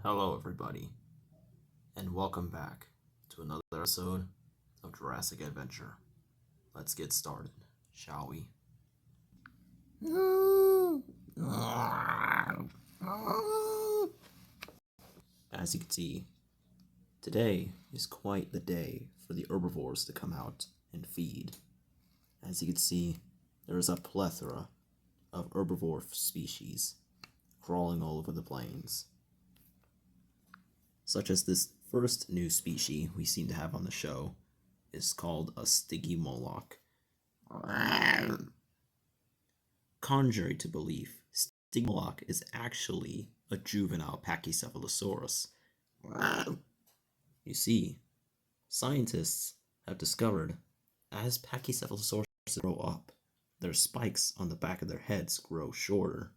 Hello, everybody, and welcome back to another episode of Jurassic Adventure. Let's get started, shall we? As you can see, today is quite the day for the herbivores to come out and feed. As you can see, there is a plethora of herbivore species crawling all over the plains, such as this first new species we seem to have on the show is called a stygimoloch. Contrary to belief, stygimoloch is actually a juvenile Pachycephalosaurus. You see, scientists have discovered as Pachycephalosaurus grow up, their spikes on the back of their heads grow shorter,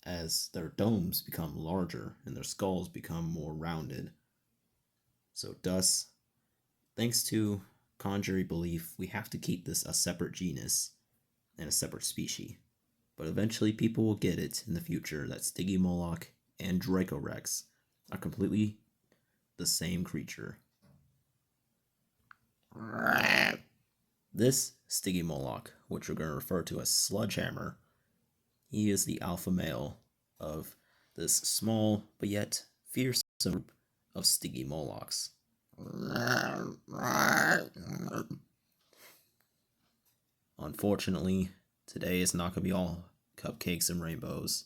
as their domes become larger and their skulls become more rounded. So thus, thanks to contrary belief, we have to keep this a separate genus and a separate species. But eventually people will get it in the future that stygimoloch and Dracorex are completely the same creature. This stygimoloch, which we're going to refer to as Sludgehammer, he is the alpha male of this small but yet fierce group of stygimolochs. Unfortunately, today is not going to be all cupcakes and rainbows,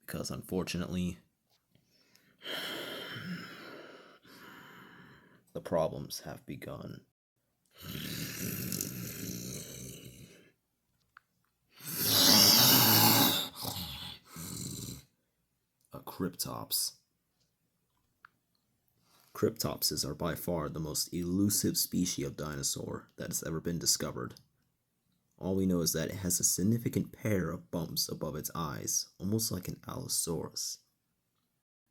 because unfortunately, the problems have begun. A Cryptops. Cryptopses are by far the most elusive species of dinosaur that has ever been discovered. All we know is that it has a significant pair of bumps above its eyes, almost like an Allosaurus.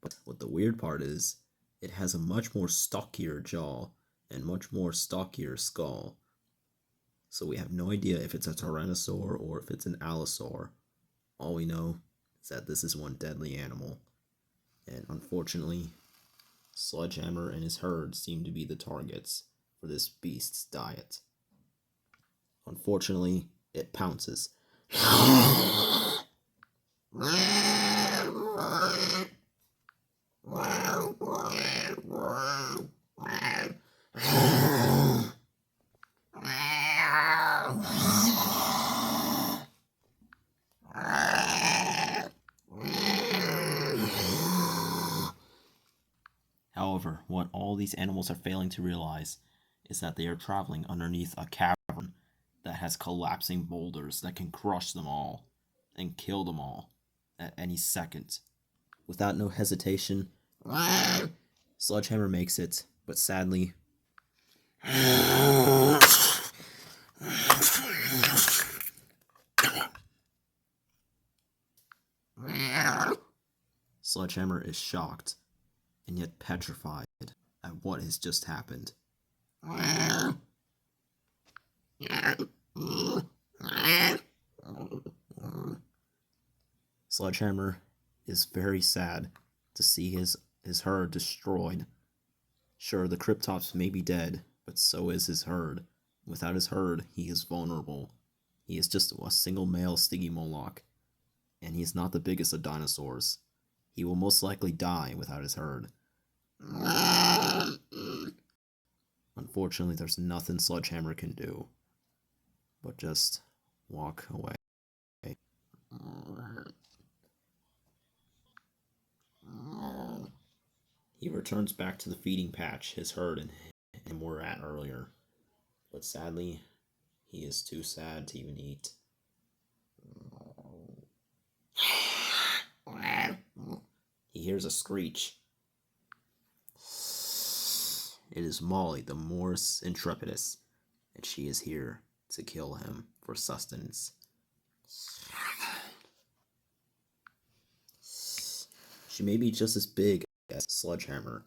But what the weird part is, it has a much more stockier jaw and much more stockier skull. So we have no idea if it's a Tyrannosaur or if it's an Allosaur. All we know is that this is one deadly animal. And unfortunately, Sludgehammer and his herd seem to be the targets for this beast's diet. Unfortunately, it pounces. However, what all these animals are failing to realize is that they are traveling underneath a cavern that has collapsing boulders that can crush them all and kill them all at any second. Without no hesitation, Sludgehammer makes it, but sadly, Sludgehammer is shocked and yet petrified at what has just happened. Sludgehammer is very sad to see his herd destroyed. Sure, the Cryptops may be dead, but so is his herd. Without his herd, he is vulnerable. He is just a single male stygimoloch, and he is not the biggest of dinosaurs. He will most likely die without his herd. Unfortunately, there's nothing Sludgehammer can do but just walk away. He returns back to the feeding patch his herd and were at earlier, but sadly, he is too sad to even eat. He hears a screech. It is Molly, the Morus Intrepidus, and she is here to kill him for sustenance. She may be just as big as Sludgehammer,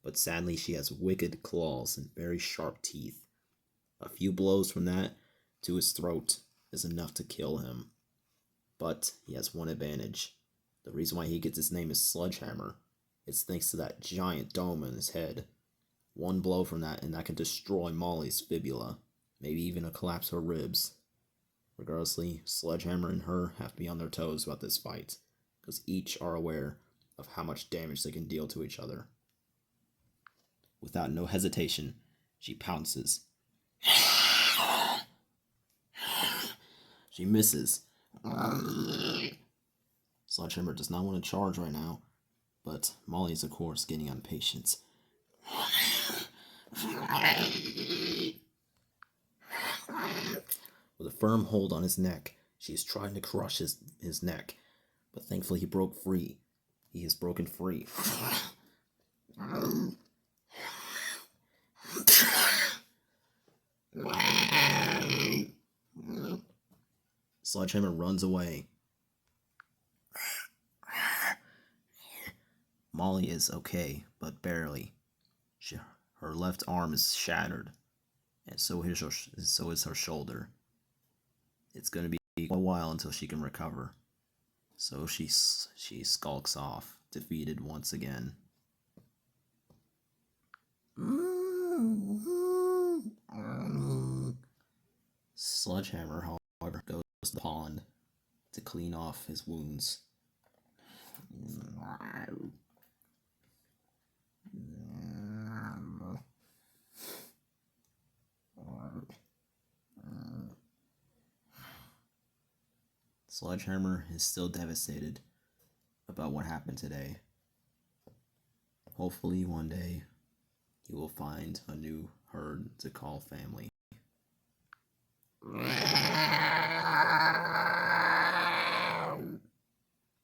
but sadly she has wicked claws and very sharp teeth. A few blows from that to his throat is enough to kill him. But he has one advantage. The reason why he gets his name is Sludgehammer It's thanks to that giant dome in his head. One blow from that, and that can destroy Molly's fibula, maybe even collapse her ribs. Regardlessly, Sledgehammer and her have to be on their toes about this fight, because each are aware of how much damage they can deal to each other. Without no hesitation, she pounces. She misses. Sledgehammer does not want to charge right now, but Molly is, of course, getting impatient. With a firm hold on his neck, she is trying to crush his neck, but thankfully he broke free. He is broken free. Sledgehammer runs away. Molly is okay, but barely. Her left arm is shattered, and so is her shoulder. It's going to be a while until she can recover. So she skulks off, defeated once again. Sledgehammer, however, goes to the pond to clean off his wounds. Sledgehammer is still devastated about what happened today. Hopefully one day he will find a new herd to call family.